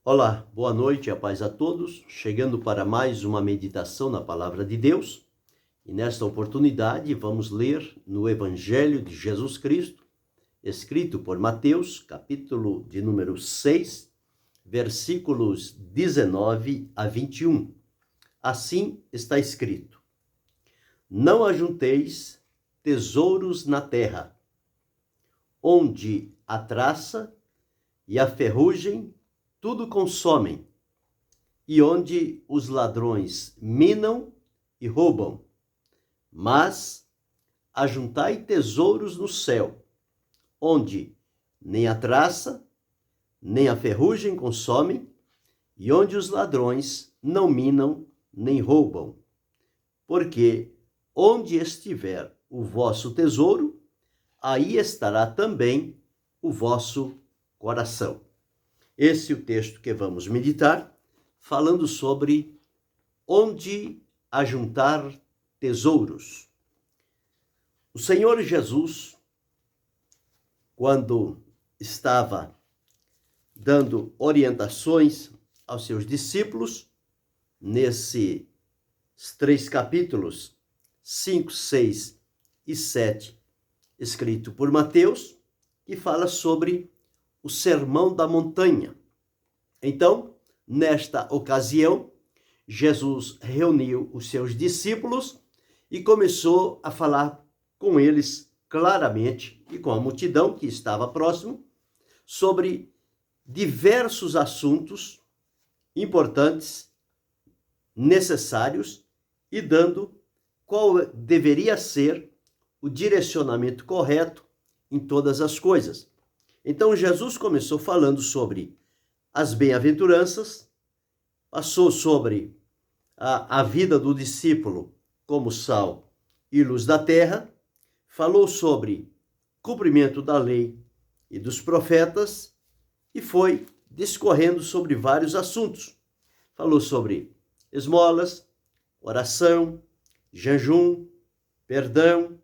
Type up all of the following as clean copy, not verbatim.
Olá, boa noite, a paz a todos, chegando para mais uma meditação na Palavra de Deus. E nesta oportunidade vamos ler no Evangelho de Jesus Cristo, escrito por Mateus, capítulo de número 6, versículos 19 a 21. Assim está escrito: Não ajunteis tesouros na terra, onde a traça e a ferrugem tudo consomem, e onde os ladrões minam e roubam. Mas ajuntai tesouros no céu, onde nem a traça, nem a ferrugem consomem, e onde os ladrões não minam nem roubam. Porque onde estiver o vosso tesouro, aí estará também o vosso coração. Esse é o texto que vamos meditar, falando sobre onde ajuntar tesouros. O Senhor Jesus, quando estava dando orientações aos seus discípulos, nesses 3 capítulos, 5, 6 e 7, escrito por Mateus, que fala sobre o Sermão da Montanha. Então, nesta ocasião, Jesus reuniu os seus discípulos e começou a falar com eles claramente e com a multidão que estava próximo sobre diversos assuntos importantes, necessários, e dando qual deveria ser o direcionamento correto em todas as coisas. Então, Jesus começou falando sobre as bem-aventuranças, passou sobre a vida do discípulo como sal e luz da terra, falou sobre cumprimento da lei e dos profetas e foi discorrendo sobre vários assuntos. Falou sobre esmolas, oração, jejum, perdão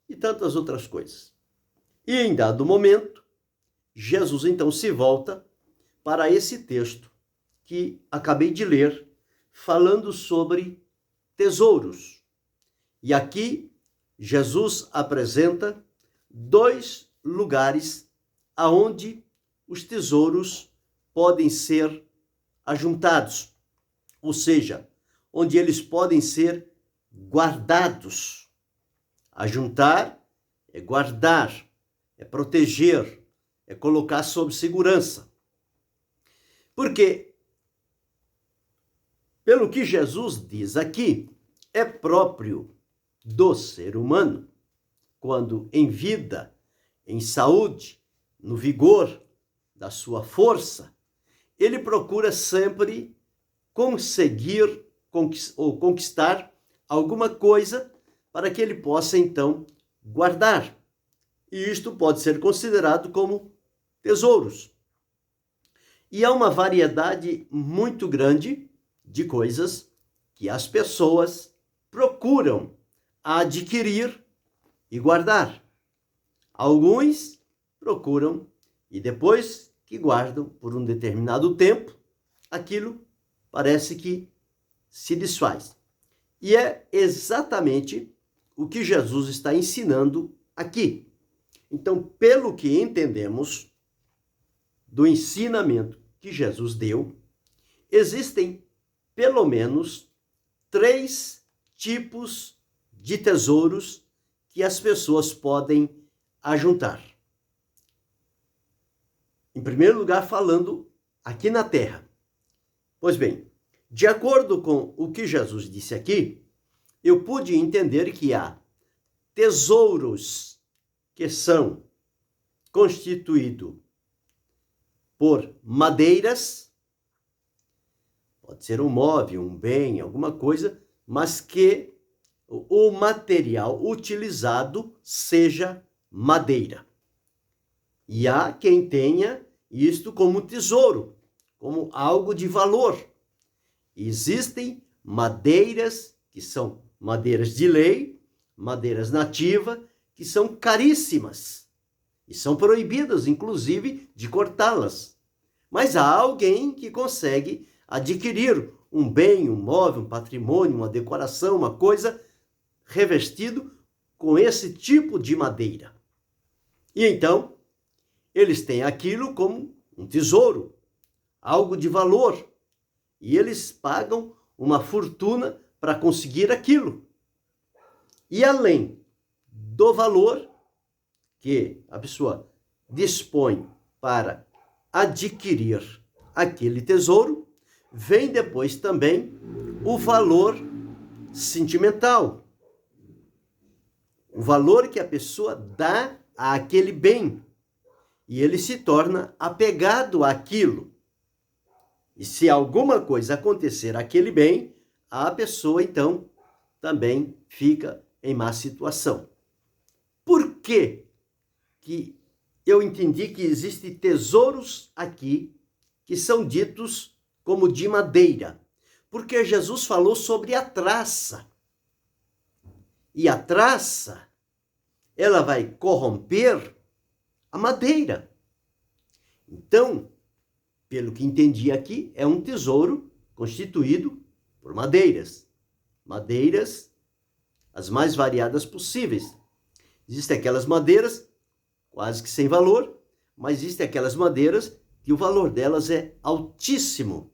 e tantas outras coisas. E em dado momento, Jesus então se volta para esse texto que acabei de ler, falando sobre tesouros. E aqui Jesus apresenta 2 lugares aonde os tesouros podem ser ajuntados, ou seja, onde eles podem ser guardados. Ajuntar é guardar, é proteger, é colocar sob segurança. Porque, pelo que Jesus diz aqui, é próprio do ser humano, quando em vida, em saúde, no vigor da sua força, ele procura sempre conseguir ou conquistar alguma coisa para que ele possa, então, guardar. E isto pode ser considerado como tesouros. E há uma variedade muito grande de coisas que as pessoas procuram adquirir e guardar. Alguns procuram e depois que guardam por um determinado tempo, aquilo parece que se desfaz. E é exatamente o que Jesus está ensinando aqui. Então, pelo que entendemos do ensinamento que Jesus deu, existem pelo menos 3 tipos de tesouros que as pessoas podem ajuntar. Em primeiro lugar, falando aqui na terra. Pois bem, de acordo com o que Jesus disse aqui, eu pude entender que há tesouros que são constituídos por madeiras, pode ser um móvel, um bem, alguma coisa, mas que o material utilizado seja madeira. E há quem tenha isto como tesouro, como algo de valor. Existem madeiras que são madeiras de lei, madeiras nativas, que são caríssimas e são proibidas, inclusive, de cortá-las. Mas há alguém que consegue adquirir um bem, um móvel, um patrimônio, uma decoração, uma coisa revestido com esse tipo de madeira. E então, eles têm aquilo como um tesouro, algo de valor. E eles pagam uma fortuna para conseguir aquilo. E além do valor que a pessoa dispõe para adquirir aquele tesouro, vem depois também o valor sentimental. O valor que a pessoa dá àquele bem. E ele se torna apegado àquilo. E se alguma coisa acontecer àquele bem, a pessoa então também fica em má situação. Por que eu entendi que existem tesouros aqui que são ditos como de madeira? Porque Jesus falou sobre a traça. E a traça, ela vai corromper a madeira. Então, pelo que entendi aqui, é um tesouro constituído por madeiras. Madeiras as mais variadas possíveis. Existem aquelas madeiras quase que sem valor, mas existem aquelas madeiras que o valor delas é altíssimo,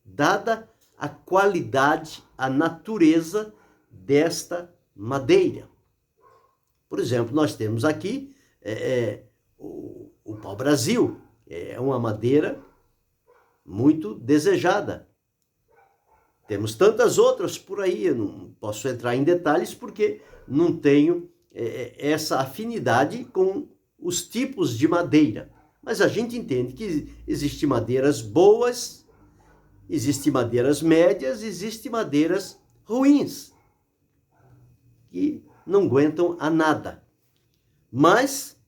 dada a qualidade, a natureza desta madeira. Por exemplo, nós temos aqui o pau-brasil, é uma madeira muito desejada. Temos tantas outras por aí, eu não posso entrar em detalhes porque não tenho essa afinidade com os tipos de madeira. Mas a gente entende que existem madeiras boas, existem madeiras médias, existem madeiras ruins, que não aguentam a nada. Mas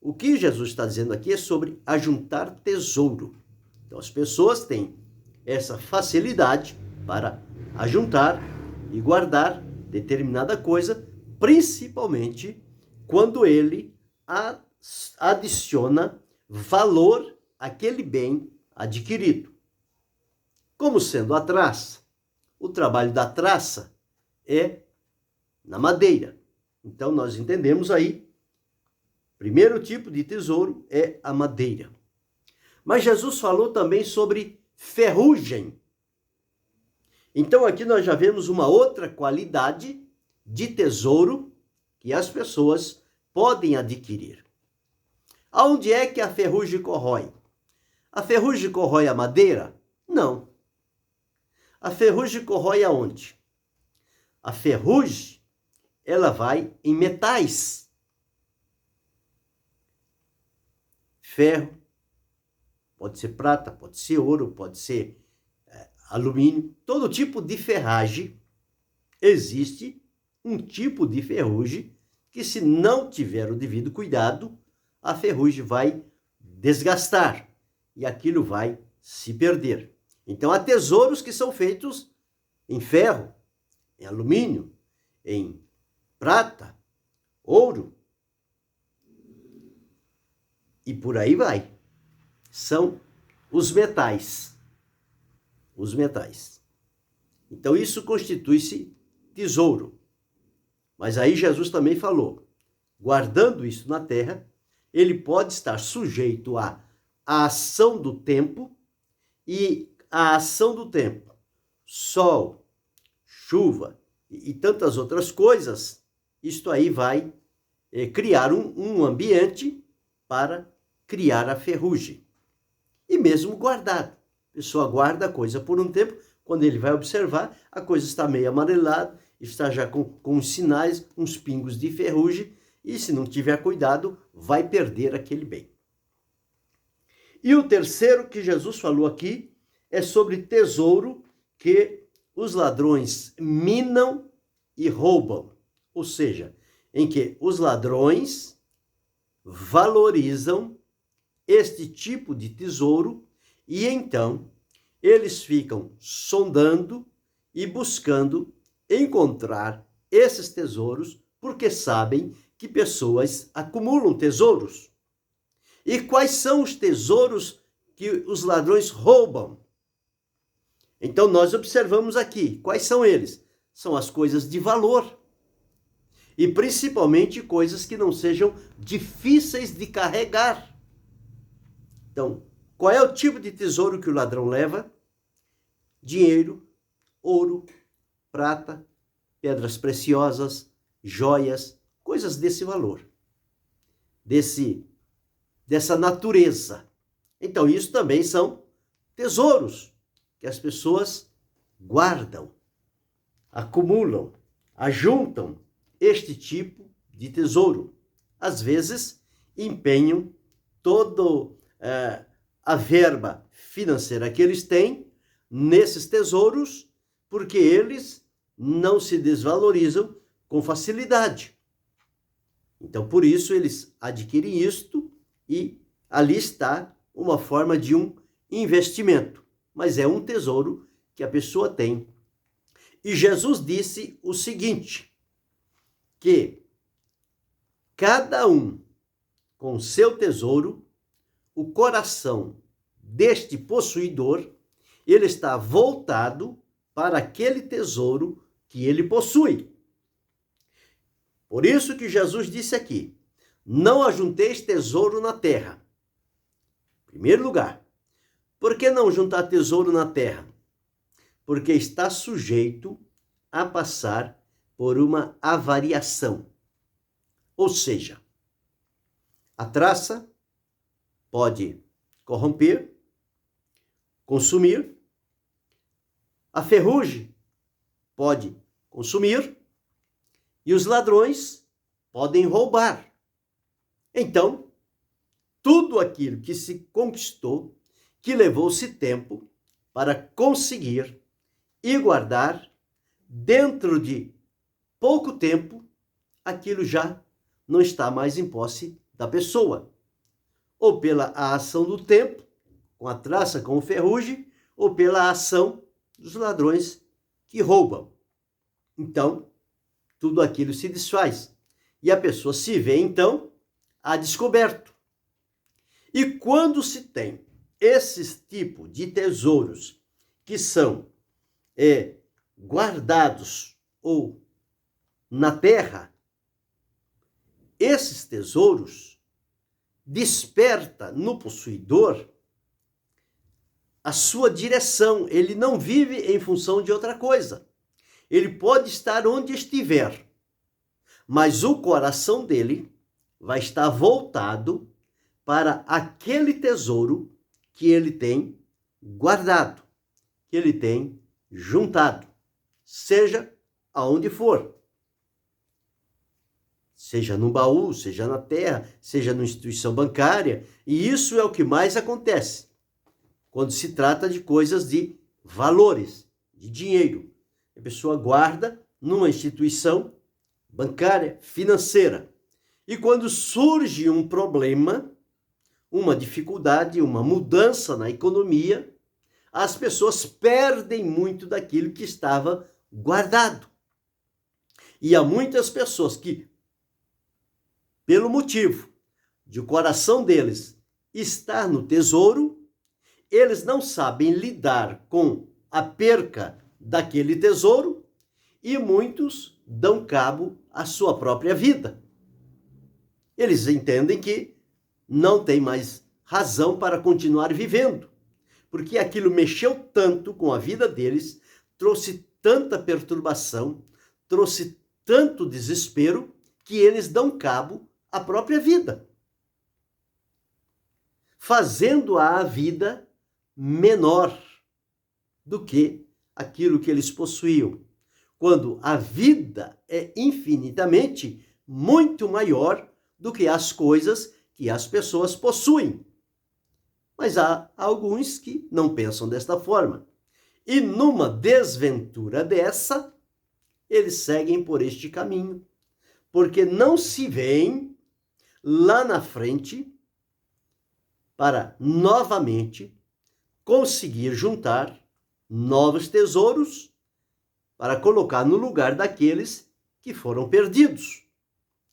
o que Jesus está dizendo aqui é sobre ajuntar tesouro. Então as pessoas têm essa facilidade para ajuntar e guardar determinada coisa, principalmente quando ele adiciona valor àquele bem adquirido. Como sendo a traça, o trabalho da traça é na madeira. Então nós entendemos aí, primeiro tipo de tesouro é a madeira. Mas Jesus falou também sobre ferrugem. Então aqui nós já vemos uma outra qualidade de tesouro que as pessoas podem adquirir. Aonde é que a ferrugem corrói? A ferrugem corrói a madeira? Não. A ferrugem corrói aonde? A ferrugem, ela vai em metais. Ferro, pode ser prata, pode ser ouro, pode ser alumínio. Todo tipo de ferragem, existe um tipo de ferrugem que, se não tiver o devido cuidado, a ferrugem vai desgastar e aquilo vai se perder. Então há tesouros que são feitos em ferro, em alumínio, em prata, ouro e por aí vai. São os metais. Os metais. Então isso constitui-se tesouro. Mas aí Jesus também falou, guardando isso na terra, ele pode estar sujeito à ação do tempo, e a ação do tempo, sol, chuva e tantas outras coisas, isto aí vai criar um ambiente para criar a ferrugem. E mesmo guardado. A pessoa guarda a coisa por um tempo, quando ele vai observar, a coisa está meio amarelada, está já com sinais, uns pingos de ferrugem, e se não tiver cuidado, vai perder aquele bem. E o terceiro que Jesus falou aqui é sobre tesouro que os ladrões minam e roubam. Ou seja, em que os ladrões valorizam este tipo de tesouro e então eles ficam sondando e buscando encontrar esses tesouros porque sabem que pessoas acumulam tesouros. E quais são os tesouros que os ladrões roubam. Então nós observamos aqui, quais são eles? São as coisas de valor. E principalmente coisas que não sejam difíceis de carregar. Então, qual é o tipo de tesouro que o ladrão leva? Dinheiro, ouro, prata, pedras preciosas, joias, coisas desse valor, dessa natureza. Então, isso também são tesouros que as pessoas guardam, acumulam, ajuntam este tipo de tesouro. Às vezes, empenham toda a verba financeira que eles têm nesses tesouros, porque eles não se desvalorizam com facilidade. Então, por isso, eles adquirem isto e ali está uma forma de um investimento. Mas é um tesouro que a pessoa tem. E Jesus disse o seguinte, que cada um com seu tesouro, o coração deste possuidor, ele está voltado para aquele tesouro que ele possui. Por isso que Jesus disse aqui, não ajunteis tesouro na terra. Em primeiro lugar, por que não juntar tesouro na terra? Porque está sujeito a passar por uma avariação. Ou seja, a traça pode corromper, consumir, a ferrugem pode consumir e os ladrões podem roubar. Então, tudo aquilo que se conquistou, que levou-se tempo para conseguir e guardar, dentro de pouco tempo, aquilo já não está mais em posse da pessoa. Ou pela ação do tempo, com a traça, com o ferrugem, ou pela ação dos ladrões que roubam. Então, tudo aquilo se desfaz. E a pessoa se vê, então, a descoberto. E quando se tem esses tipos de tesouros que são guardados ou na terra, esses tesouros desperta no possuidor a sua direção. Ele não vive em função de outra coisa. Ele pode estar onde estiver, mas o coração dele vai estar voltado para aquele tesouro que ele tem guardado, que ele tem juntado, seja aonde for. Seja no baú, seja na terra, seja numa instituição bancária. E isso é o que mais acontece quando se trata de coisas de valores, de dinheiro. A pessoa guarda numa instituição bancária, financeira. E quando surge um problema, uma dificuldade, uma mudança na economia, as pessoas perdem muito daquilo que estava guardado. E há muitas pessoas que, pelo motivo de o coração deles estar no tesouro, eles não sabem lidar com a perca daquele tesouro e muitos dão cabo à sua própria vida. Eles entendem que não tem mais razão para continuar vivendo, porque aquilo mexeu tanto com a vida deles, trouxe tanta perturbação, trouxe tanto desespero, que eles dão cabo à própria vida, fazendo a vida menor do que aquilo que eles possuíam, quando a vida é infinitamente muito maior do que as coisas que as pessoas possuem. Mas há alguns que não pensam desta forma. E numa desventura dessa, eles seguem por este caminho, porque não se veem lá na frente para novamente conseguir juntar novos tesouros para colocar no lugar daqueles que foram perdidos.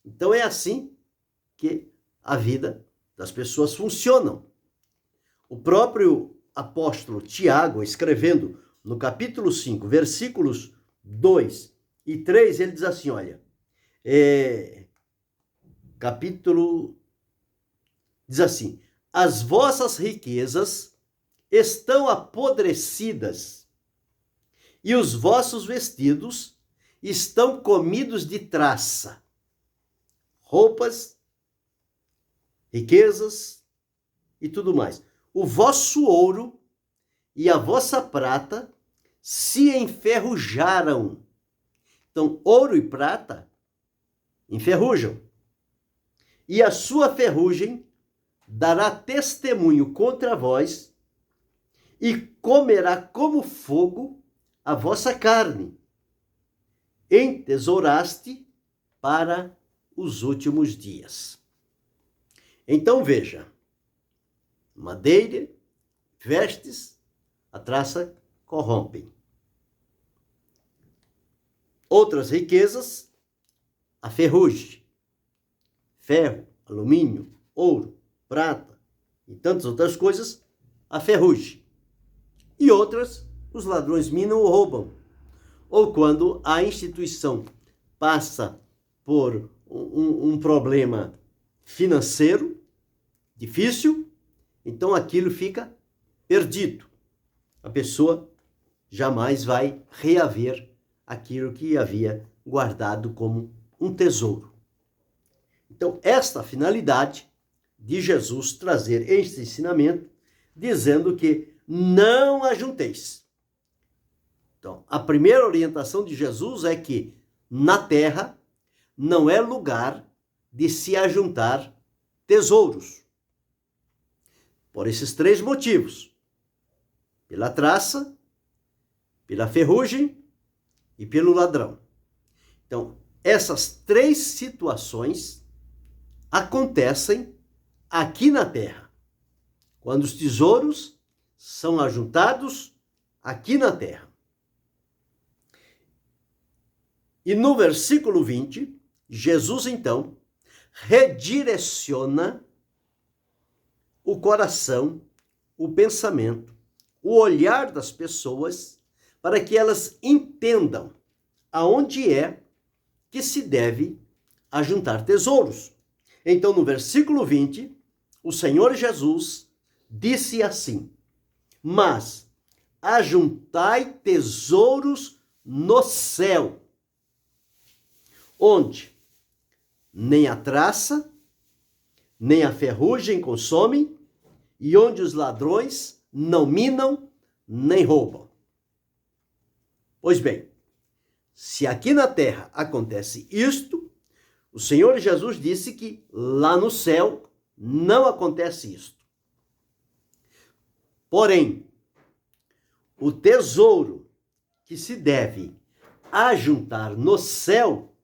Então é assim que a vida das pessoas funciona. O próprio apóstolo Tiago, escrevendo no capítulo 5, versículos 2 e 3, ele diz assim, olha, diz assim, as vossas riquezas estão apodrecidas e os vossos vestidos estão comidos de traça. Roupas, riquezas e tudo mais. O vosso ouro e a vossa prata se enferrujaram. Então, ouro e prata enferrujam. E a sua ferrugem dará testemunho contra vós e comerá como fogo a vossa carne. Entesouraste para os últimos dias. Então veja, madeira, vestes, a traça corrompem. Outras riquezas, a ferrugem, ferro, alumínio, ouro, prata e tantas outras coisas, a ferrugem. E outras, os ladrões minam ou roubam. Ou quando a instituição passa por um problema financeiro difícil, então aquilo fica perdido. A pessoa jamais vai reaver aquilo que havia guardado como um tesouro. Então, esta finalidade de Jesus trazer este ensinamento, dizendo que não ajunteis. Então, a primeira orientação de Jesus é que na terra não é lugar de se ajuntar tesouros. Por esses três motivos: pela traça, pela ferrugem e pelo ladrão. Então, essas três situações acontecem aqui na terra, quando os tesouros são ajuntados aqui na terra. E no versículo 20, Jesus, então, redireciona o coração, o pensamento, o olhar das pessoas para que elas entendam aonde é que se deve ajuntar tesouros. Então, no versículo 20, o Senhor Jesus disse assim: mas ajuntai tesouros no céu, onde nem a traça, nem a ferrugem consomem, e onde os ladrões não minam, nem roubam. Pois bem, se aqui na terra acontece isto, o Senhor Jesus disse que lá no céu não acontece isto. Porém, o tesouro que se deve ajuntar no céu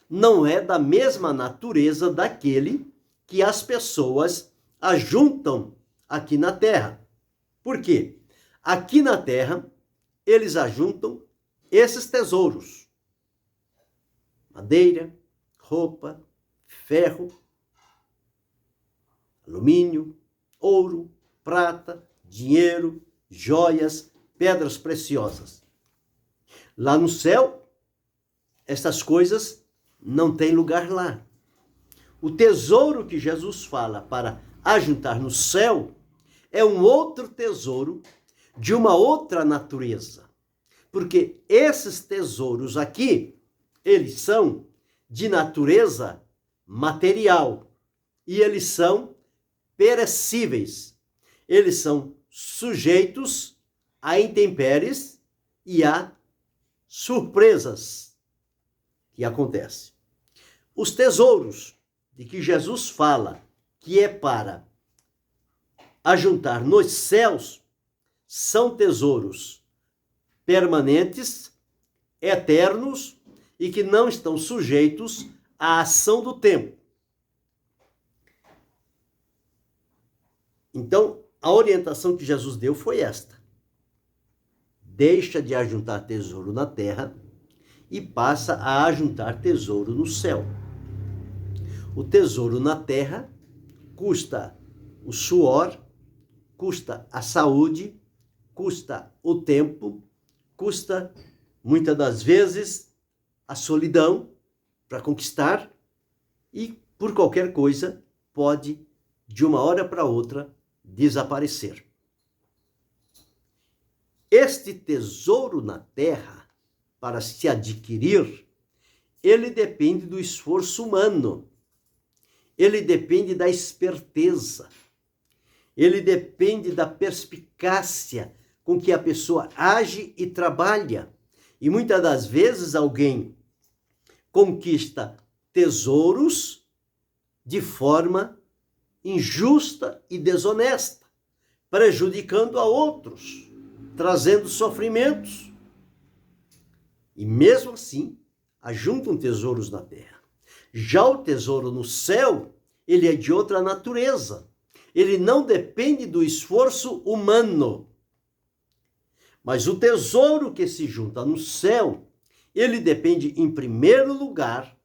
não é da mesma natureza daquele que as pessoas ajuntam aqui na terra. Por quê? Aqui na terra, eles ajuntam esses tesouros: madeira, roupa, ferro, alumínio, ouro, prata, dinheiro, joias, pedras preciosas. Lá no céu, essas coisas não têm lugar lá. O tesouro que Jesus fala para ajuntar no céu é um outro tesouro de uma outra natureza. Porque esses tesouros aqui, eles são de natureza material e eles são perecíveis. Eles são sujeitos a intempéries e a surpresas que acontecem. Os tesouros de que Jesus fala que é para ajuntar nos céus são tesouros permanentes, eternos e que não estão sujeitos à ação do tempo. Então, a orientação que Jesus deu foi esta: deixa de ajuntar tesouro na terra e passa a ajuntar tesouro no céu. O tesouro na terra custa o suor, custa a saúde, custa o tempo, custa, muitas das vezes, a solidão para conquistar e, por qualquer coisa, pode, de uma hora para outra, desaparecer. Este tesouro na terra, para se adquirir, ele depende do esforço humano, ele depende da esperteza, ele depende da perspicácia com que a pessoa age e trabalha. E muitas das vezes alguém conquista tesouros de forma injusta e desonesta, prejudicando a outros, trazendo sofrimentos. E mesmo assim, ajuntam tesouros na terra. Já o tesouro no céu, ele é de outra natureza. Ele não depende do esforço humano. Mas o tesouro que se junta no céu, ele depende, em primeiro lugar,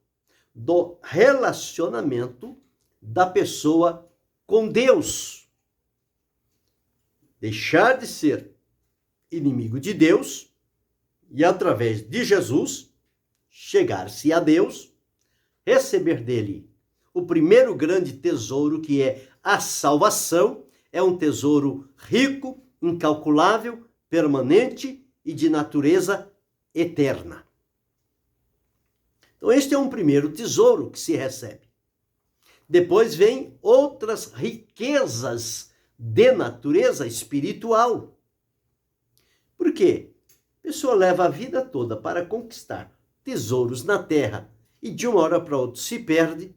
do relacionamento da pessoa com Deus. Deixar de ser inimigo de Deus e, através de Jesus, chegar-se a Deus, receber dele o primeiro grande tesouro, que é a salvação. É um tesouro rico, incalculável, permanente e de natureza eterna. Então, este é um primeiro tesouro que se recebe. Depois vem outras riquezas de natureza espiritual. Por quê? A pessoa leva a vida toda para conquistar tesouros na terra e de uma hora para outra se perde,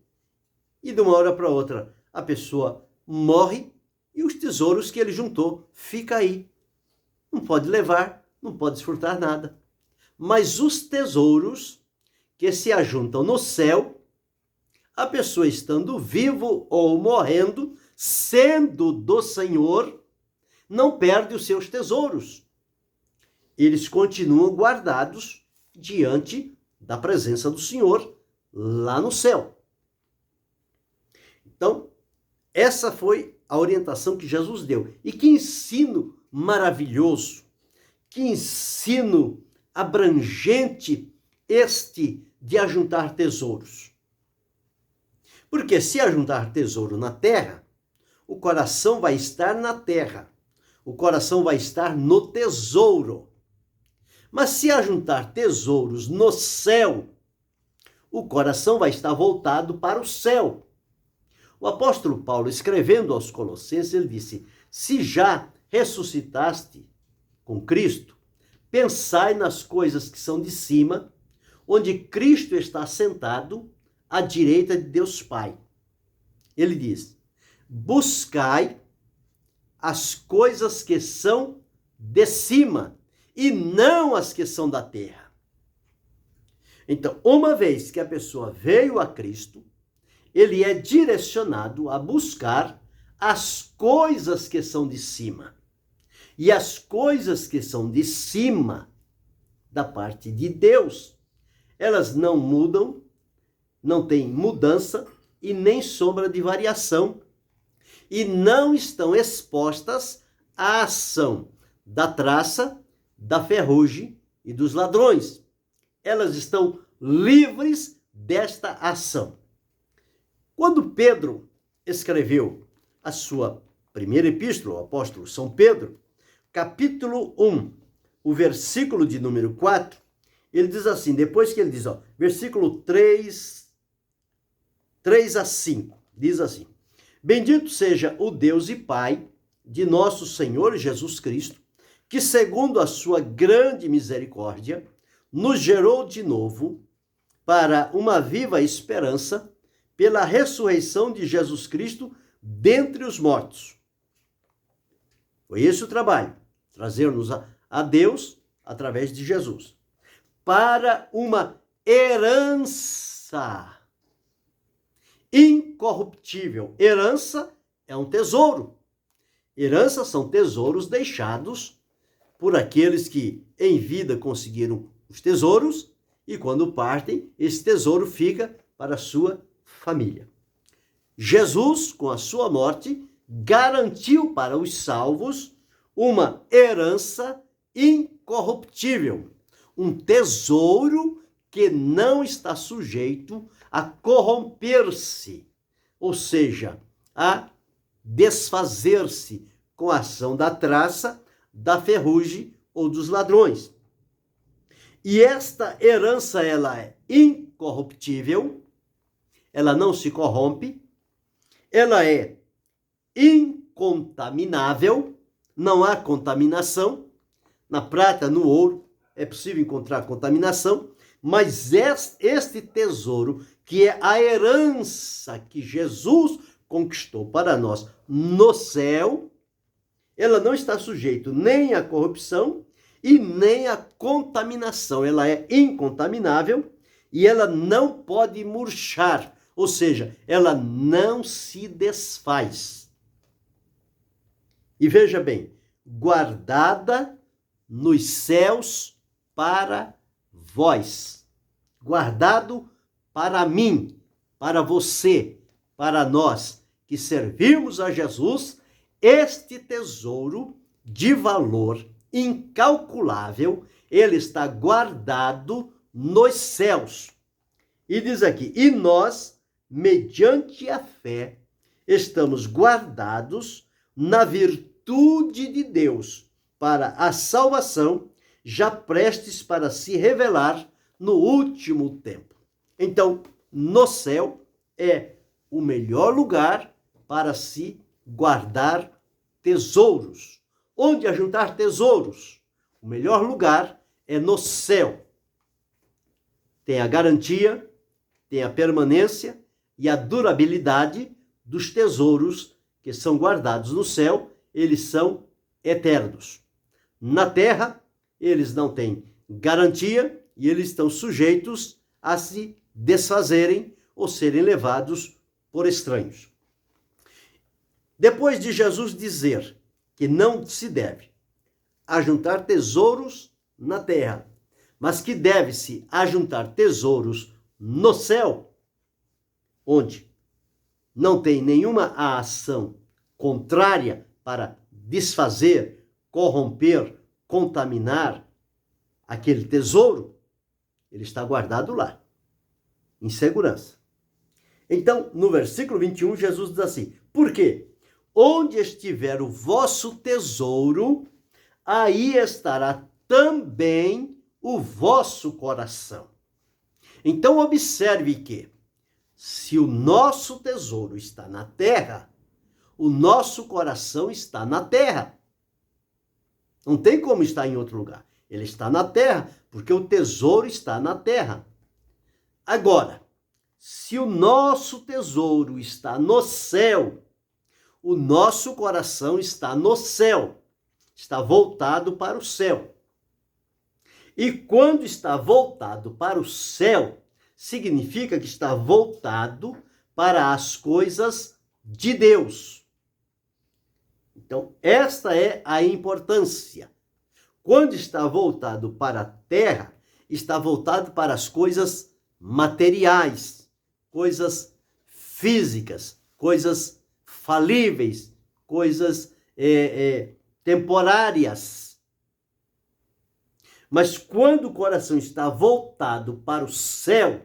e de uma hora para outra a pessoa morre e os tesouros que ele juntou ficam aí. Não pode levar, não pode desfrutar nada. Mas os tesouros que se ajuntam no céu, a pessoa estando vivo ou morrendo, sendo do Senhor, não perde os seus tesouros. Eles continuam guardados diante da presença do Senhor lá no céu. Então, essa foi a orientação que Jesus deu. E que ensino maravilhoso, que ensino abrangente este de ajuntar tesouros. Porque se ajuntar tesouro na terra, o coração vai estar na terra, o coração vai estar no tesouro. Mas se ajuntar tesouros no céu, o coração vai estar voltado para o céu. O apóstolo Paulo, escrevendo aos Colossenses, ele disse: se já ressuscitaste com Cristo, pensai nas coisas que são de cima, onde Cristo está sentado à direita de Deus Pai. Ele diz: buscai as coisas que são de cima e não as que são da terra. Então, uma vez que a pessoa veio a Cristo, ele é direcionado a buscar as coisas que são de cima. E as coisas que são de cima, da parte de Deus, elas não mudam, não têm mudança e nem sombra de variação. E não estão expostas à ação da traça, da ferrugem e dos ladrões. Elas estão livres desta ação. Quando Pedro escreveu a sua primeira epístola, o apóstolo São Pedro, capítulo 1, o versículo de número 4, ele diz assim, depois que ele diz, versículo 3 a 5, diz assim: bendito seja o Deus e Pai de nosso Senhor Jesus Cristo, que segundo a sua grande misericórdia, nos gerou de novo para uma viva esperança pela ressurreição de Jesus Cristo dentre os mortos. Foi esse o trabalho, trazer-nos a Deus através de Jesus, para uma herança incorruptível. Herança é um tesouro. Herança são tesouros deixados por aqueles que em vida conseguiram os tesouros e quando partem, esse tesouro fica para a sua família. Jesus, com a sua morte, garantiu para os salvos uma herança incorruptível, um tesouro que não está sujeito a corromper-se, ou seja, a desfazer-se com a ação da traça, da ferrugem ou dos ladrões. E esta herança, ela é incorruptível, ela não se corrompe, ela é incontaminável, não há contaminação. Na prata, no ouro, é possível encontrar contaminação, mas este tesouro, que é a herança que Jesus conquistou para nós no céu, ela não está sujeita nem à corrupção e nem à contaminação. Ela é incontaminável e ela não pode murchar, ou seja, ela não se desfaz. E veja bem, guardada nos céus para vós, guardado para mim, para você, para nós que servimos a Jesus, este tesouro de valor incalculável, ele está guardado nos céus. E diz aqui, e nós, mediante a fé, estamos guardados na virtude de Deus para a salvação, já prestes para se revelar no último tempo. Então, no céu é o melhor lugar para se guardar tesouros. Onde ajuntar tesouros? O melhor lugar é no céu. Tem a garantia, tem a permanência e a durabilidade dos tesouros que são guardados no céu, eles são eternos. Na terra, eles não têm garantia e eles estão sujeitos a se desfazerem ou serem levados por estranhos. Depois de Jesus dizer que não se deve ajuntar tesouros na terra, mas que deve-se ajuntar tesouros no céu, onde não tem nenhuma ação contrária para desfazer, corromper, contaminar aquele tesouro, ele está guardado lá, em segurança. Então, no versículo 21, Jesus diz assim, por quê? Onde estiver o vosso tesouro, aí estará também o vosso coração. Então, observe que, se o nosso tesouro está na terra, o nosso coração está na terra. Não tem como estar em outro lugar. Ele está na terra, porque o tesouro está na terra. Agora, se o nosso tesouro está no céu, o nosso coração está no céu, está voltado para o céu. E quando está voltado para o céu, significa que está voltado para as coisas de Deus. Então, esta é a importância. Quando está voltado para a terra, está voltado para as coisas materiais, coisas físicas, coisas falíveis, coisas temporárias. Mas quando o coração está voltado para o céu,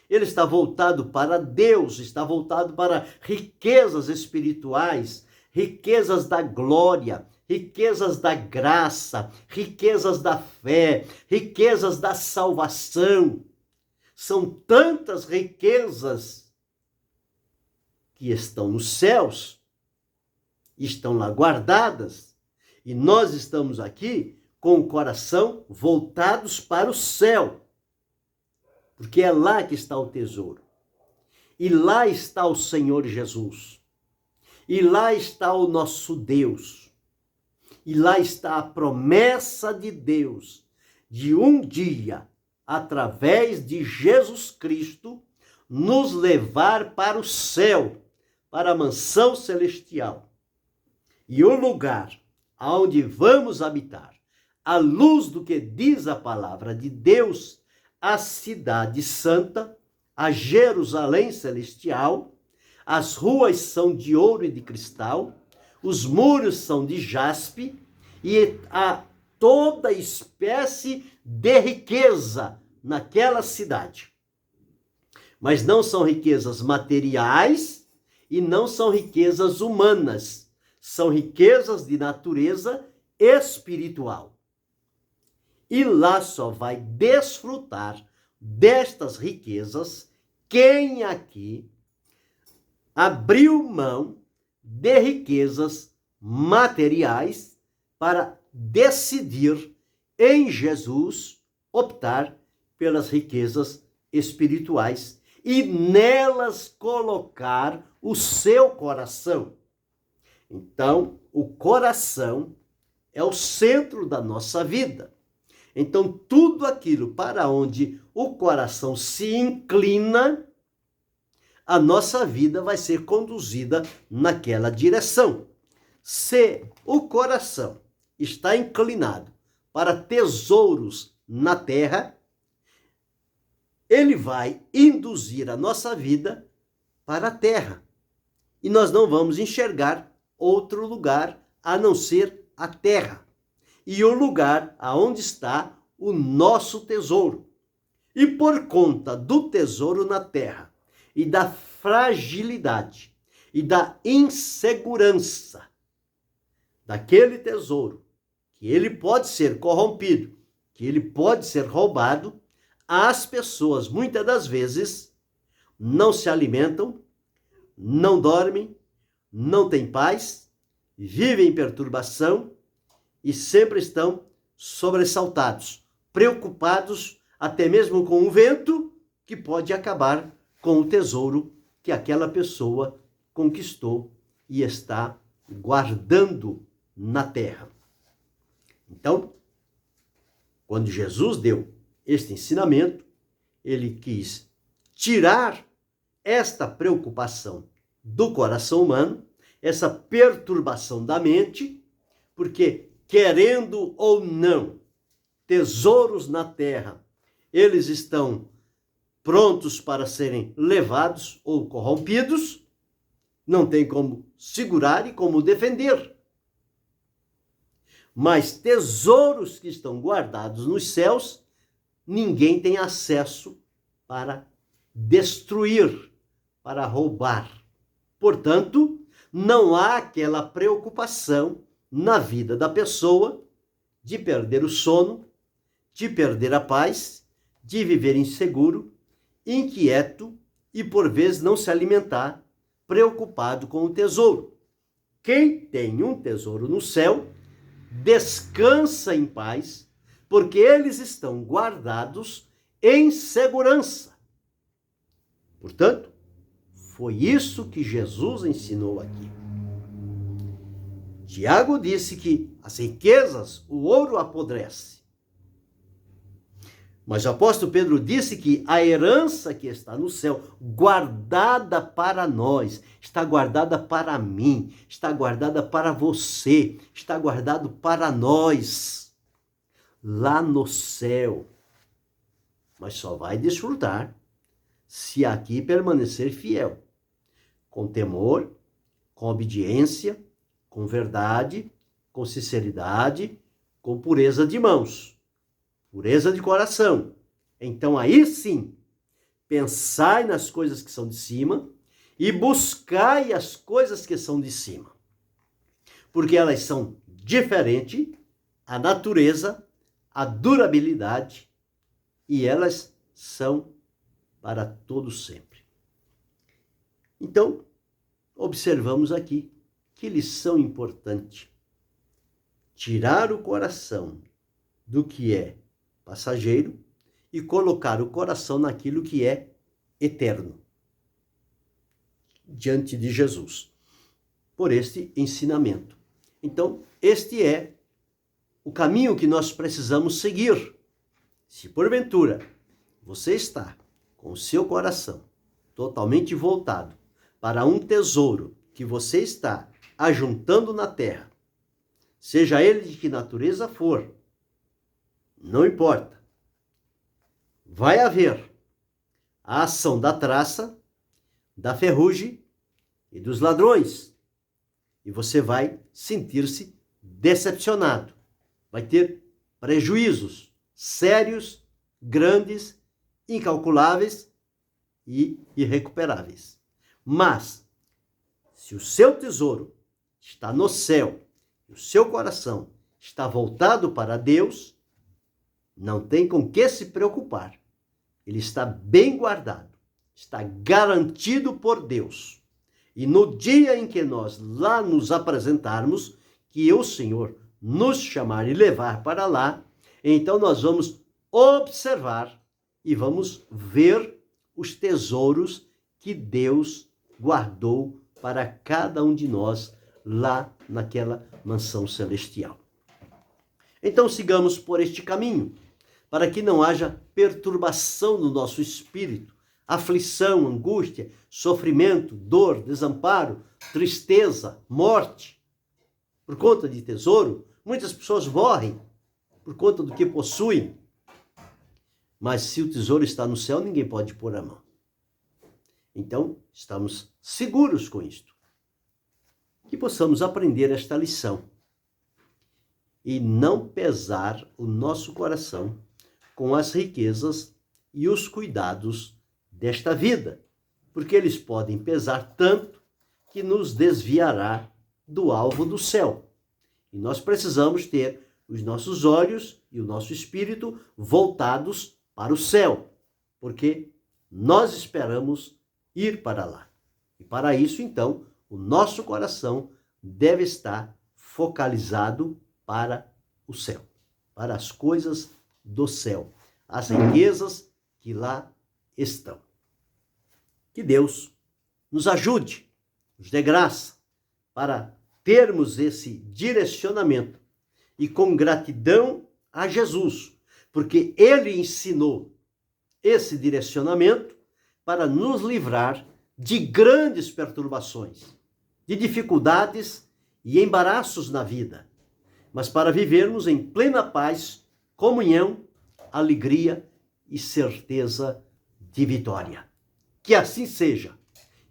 ele está voltado para Deus, está voltado para riquezas espirituais, riquezas da glória, riquezas da graça, riquezas da fé, riquezas da salvação. São tantas riquezas que estão nos céus, estão lá guardadas, e nós estamos aqui com o coração voltados para o céu, porque é lá que está o tesouro. E lá está o Senhor Jesus. E lá está o nosso Deus. E lá está a promessa de Deus de um dia, através de Jesus Cristo, nos levar para o céu, para a mansão celestial. E o lugar aonde vamos habitar, à luz do que diz a palavra de Deus, a cidade santa, a Jerusalém celestial, as ruas são de ouro e de cristal, os muros são de jaspe e há toda espécie de riqueza naquela cidade. Mas não são riquezas materiais e não são riquezas humanas, são riquezas de natureza espiritual. E lá só vai desfrutar destas riquezas quem aqui abriu mão de riquezas materiais para decidir em Jesus optar pelas riquezas espirituais e nelas colocar o seu coração. Então, o coração é o centro da nossa vida. Então, tudo aquilo para onde o coração se inclina, a nossa vida vai ser conduzida naquela direção. Se o coração está inclinado para tesouros na terra, ele vai induzir a nossa vida para a terra. E nós não vamos enxergar outro lugar a não ser a terra. E o lugar aonde está o nosso tesouro. E por conta do tesouro na terra e da fragilidade e da insegurança daquele tesouro, que ele pode ser corrompido, que ele pode ser roubado, as pessoas muitas das vezes não se alimentam, não dormem, não têm paz, vivem em perturbação e sempre estão sobressaltados, preocupados até mesmo com o vento que pode acabar com o tesouro que aquela pessoa conquistou e está guardando na terra. Então, quando Jesus deu este ensinamento, ele quis tirar esta preocupação do coração humano, essa perturbação da mente, porque querendo ou não, tesouros na terra, eles estão prontos para serem levados ou corrompidos, não tem como segurar e como defender. Mas tesouros que estão guardados nos céus, ninguém tem acesso para destruir, para roubar. Portanto, não há aquela preocupação na vida da pessoa de perder o sono, de perder a paz, de viver inseguro, inquieto e por vezes não se alimentar, preocupado com o tesouro. Quem tem um tesouro no céu, descansa em paz, porque eles estão guardados em segurança. Portanto, foi isso que Jesus ensinou aqui. Tiago disse que as riquezas, o ouro apodrece. Mas o apóstolo Pedro disse que a herança que está no céu, guardada para nós, está guardada para mim, está guardada para você, está guardado para nós, lá no céu. Mas só vai desfrutar se aqui permanecer fiel, com temor, com obediência, com verdade, com sinceridade, com pureza de mãos, pureza de coração. Então aí sim, pensai nas coisas que são de cima e buscai as coisas que são de cima. Porque elas são diferentes, a natureza, a durabilidade, e elas são para todo sempre. Então, observamos aqui que lição importante. Tirar o coração do que é passageiro e colocar o coração naquilo que é eterno, diante de Jesus, por este ensinamento. Então, este é o caminho que nós precisamos seguir. Se porventura você está com o seu coração totalmente voltado para um tesouro que você está ajuntando na terra, seja ele de que natureza for, não importa. Vai haver a ação da traça, da ferrugem e dos ladrões. E você vai sentir-se decepcionado. Vai ter prejuízos sérios, grandes, incalculáveis e irrecuperáveis. Mas, se o seu tesouro está no céu, e o seu coração está voltado para Deus, não tem com que se preocupar. Ele está bem guardado, está garantido por Deus. E no dia em que nós lá nos apresentarmos, que o Senhor nos chamar e levar para lá, então nós vamos observar e vamos ver os tesouros que Deus guardou para cada um de nós lá naquela mansão celestial. Então sigamos por este caminho, para que não haja perturbação no nosso espírito, aflição, angústia, sofrimento, dor, desamparo, tristeza, morte. Por conta de tesouro, muitas pessoas morrem por conta do que possuem. Mas se o tesouro está no céu, ninguém pode pôr a mão. Então, estamos seguros com isto. Que possamos aprender esta lição e não pesar o nosso coração com as riquezas e os cuidados desta vida, porque eles podem pesar tanto que nos desviará do alvo do céu. E nós precisamos ter os nossos olhos e o nosso espírito voltados para o céu, porque nós esperamos ir para lá. E para isso, então, o nosso coração deve estar focalizado para o céu, para as coisas do céu, as riquezas que lá estão. Que Deus nos ajude, nos dê graça para termos esse direcionamento e com gratidão a Jesus, porque Ele ensinou esse direcionamento para nos livrar de grandes perturbações, de dificuldades e embaraços na vida, mas para vivermos em plena paz, comunhão, alegria e certeza de vitória. Que assim seja.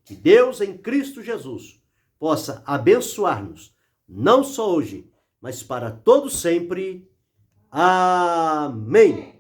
Que Deus em Cristo Jesus possa abençoar-nos, não só hoje, mas para todo sempre. Amém.